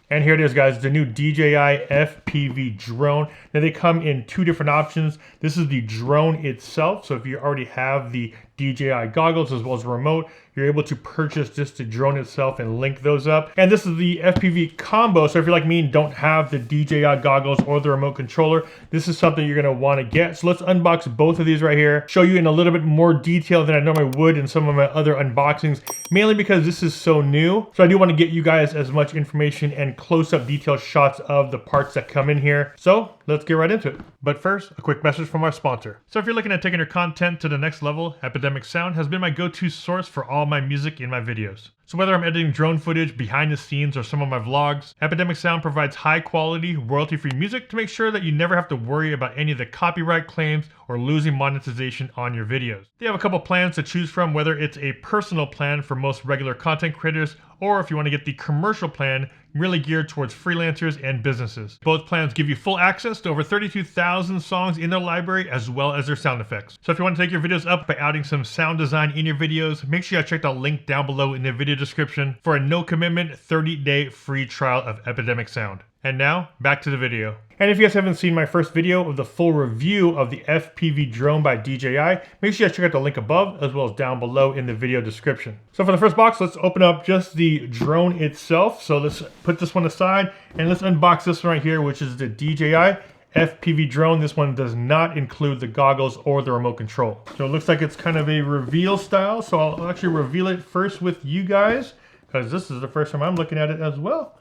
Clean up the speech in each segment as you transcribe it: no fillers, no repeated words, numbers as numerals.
And here it is, guys, the new DJI FPV drone. Now they come in two different options. This is the drone itself. So if you already have the DJI goggles as well as a remote, you're able to purchase just the drone itself and link those up. And this is the FPV Combo. So if you're like me and don't have the DJI goggles or the remote controller, this is something you're gonna wanna get. So let's unbox both of these right here, show you in a little bit more detail than I normally would in some of my other unboxings, mainly because this is so new. So I do wanna get you guys as much information and close-up detailed shots of the parts that come in here. So let's get right into it. But first, a quick message from our sponsor. So if you're looking at taking your content to the next level, Epidemic Sound has been my go-to source for all my music in my videos. So whether I'm editing drone footage, behind the scenes, or some of my vlogs, Epidemic Sound provides high quality, royalty-free music to make sure that you never have to worry about any of the copyright claims or losing monetization on your videos. They have a couple plans to choose from, whether it's a personal plan for most regular content creators, or if you want to get the commercial plan, really geared towards freelancers and businesses. Both plans give you full access to over 32,000 songs in their library, as well as their sound effects. So if you want to take your videos up by adding some sound design in your videos, make sure you check the link down below in the video description for a no commitment 30-day free trial of Epidemic Sound. And now, back to the video. And if you guys haven't seen my first video of the full review of the FPV drone by DJI, make sure you check out the link above as well as down below in the video description. So for the first box, let's open up just the drone itself. So let's put this one aside and let's unbox this one right here, which is the DJI FPV drone. This one does not include the goggles or the remote control. So it looks like it's kind of a reveal style. So I'll actually reveal it first with you guys, because this is the first time I'm looking at it as well.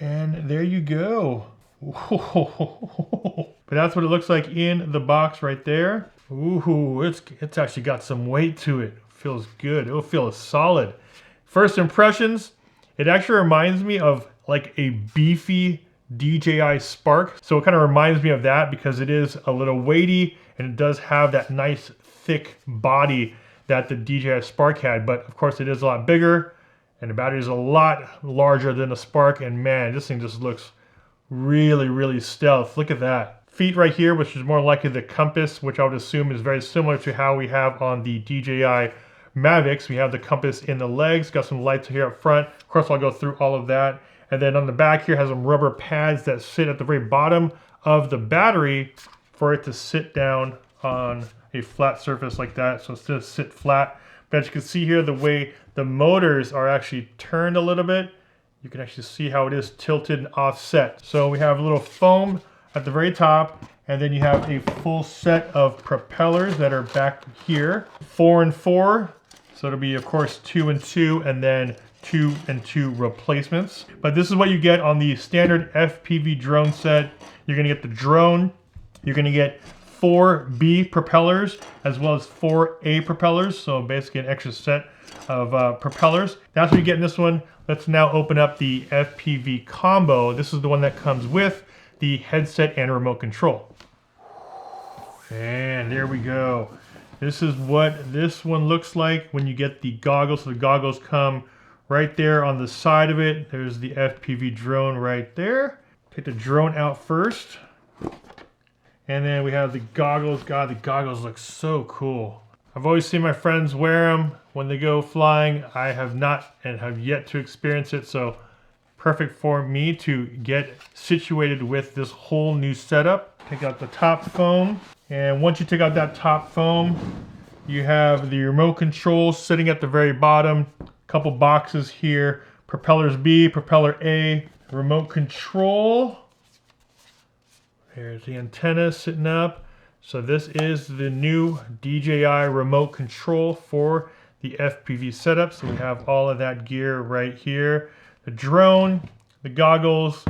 And there you go. But that's what it looks like in the box right there. Ooh, it's actually got some weight to it. Feels good. It'll feel solid. First impressions, it actually reminds me of like a beefy DJI Spark. So it kind of reminds me of that because it is a little weighty and it does have that nice thick body that the DJI Spark had. But of course it is a lot bigger. And the battery is a lot larger than the Spark, and man, this thing just looks really, really stealth. Look at that. Feet right here, which is more likely the compass, which I would assume is very similar to how we have on the DJI Mavics. We have the compass in the legs, got some lights here up front. Of course, I'll go through all of that. And then on the back here has some rubber pads that sit at the very bottom of the battery for it to sit down on a flat surface like that. So it's just sit flat. But as you can see here, the way the motors are actually turned a little bit, you can actually see how it is tilted and offset. So we have a little foam at the very top, and then you have a full set of propellers that are back here. 4 and 4, so it'll be of course 2 and 2, and then 2 and 2 replacements. But this is what you get on the standard FPV drone set. You're gonna get the drone, you're gonna get 4 B propellers as well as 4 A propellers, so basically an extra set of propellers. That's what you get in this one. Let's now open up the FPV Combo. This is the one that comes with the headset and remote control. And there we go. This is what this one looks like when you get the goggles. So the goggles come right there on the side of it. There's the FPV drone right there. Take the drone out first. And then we have the goggles. God, the goggles look so cool. I've always seen my friends wear them when they go flying. I have not and have yet to experience it. So perfect for me to get situated with this whole new setup. Take out the top foam. And once you take out that top foam, you have the remote control sitting at the very bottom. A couple boxes here. Propellers B, propeller A, remote control. There's the antenna sitting up. So this is the new DJI remote control for the FPV setup. So we have all of that gear right here. The drone, the goggles,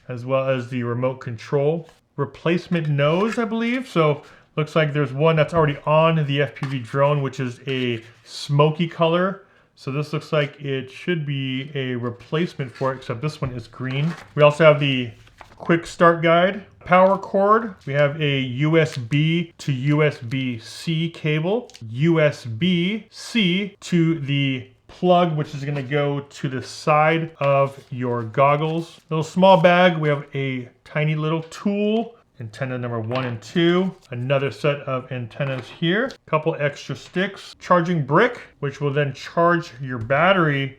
as well as the remote control. Replacement nose, I believe. So looks like there's one that's already on the FPV drone, which is a smoky color. So this looks like it should be a replacement for it, except this one is green. We also have the quick start guide, power cord. We have a USB to USB-C cable, USB-C to the plug, which is going to go to the side of your goggles. Little small bag. We have a tiny little tool, antenna number 1 and 2, another set of antennas here, a couple extra sticks, charging brick, which will then charge your battery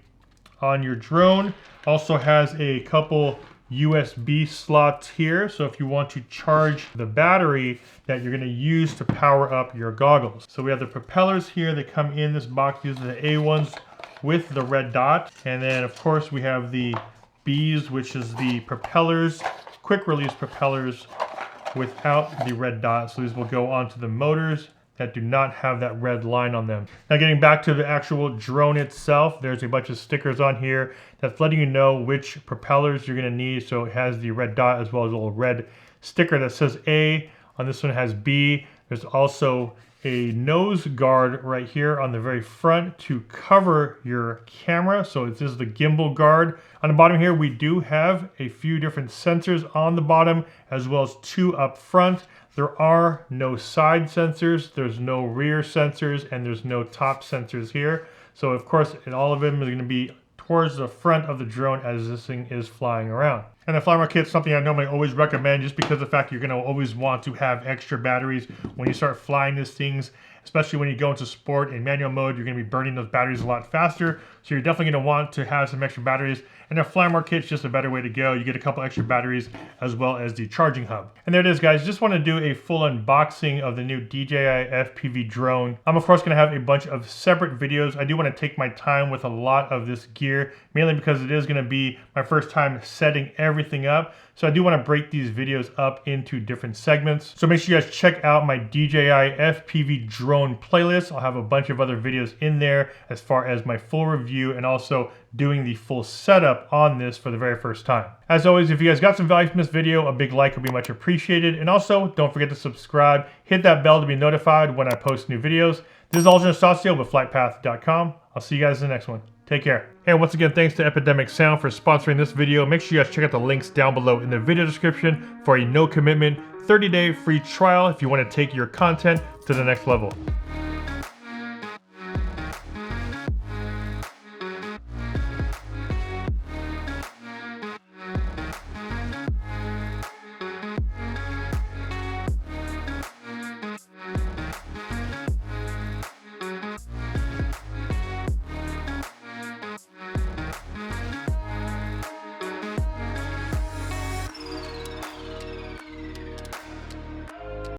on your drone. Also has a couple USB slots here, so if you want to charge the battery that you're going to use to power up your goggles. So we have the propellers here that come in this box. These are the A ones with the red dot, and then of course we have the B's, which is the propellers, quick release propellers without the red dot. So these will go onto the motors that do not have that red line on them. Now getting back to the actual drone itself, there's a bunch of stickers on here that's letting you know which propellers you're gonna need. So it has the red dot as well as a little red sticker that says A. On this one it has B. There's also a nose guard right here on the very front to cover your camera. So this is the gimbal guard. On the bottom here, we do have a few different sensors on the bottom as well as 2 up front. There are no side sensors, there's no rear sensors, and there's no top sensors here. So of course, all of them are going to be towards the front of the drone as this thing is flying around. And the Fly kit is something I normally always recommend just because of the fact you're going to always want to have extra batteries when you start flying these things, especially when you go into sport and manual mode. You're going to be burning those batteries a lot faster, so you're definitely going to want to have some extra batteries. And the Fly kit is just a better way to go. You get a couple extra batteries as well as the charging hub. And there it is, guys. Just want to do a full unboxing of the new DJI FPV drone. I'm of course going to have a bunch of separate videos. I do want to take my time with a lot of this gear, mainly because it is going to be my first time setting everything up. So I do want to break these videos up into different segments. So make sure you guys check out my DJI FPV drone playlist. I'll have a bunch of other videos in there as far as my full review and also doing the full setup on this for the very first time. As always, if you guys got some value from this video, a big like would be much appreciated. And also, don't forget to subscribe. Hit that bell to be notified when I post new videos. This is Aldrin Estacio with FlytPath.com. I'll see you guys in the next one. Take care. And once again, thanks to Epidemic Sound for sponsoring this video. Make sure you guys check out the links down below in the video description for a no commitment 30-day free trial if you want to take your content to the next level.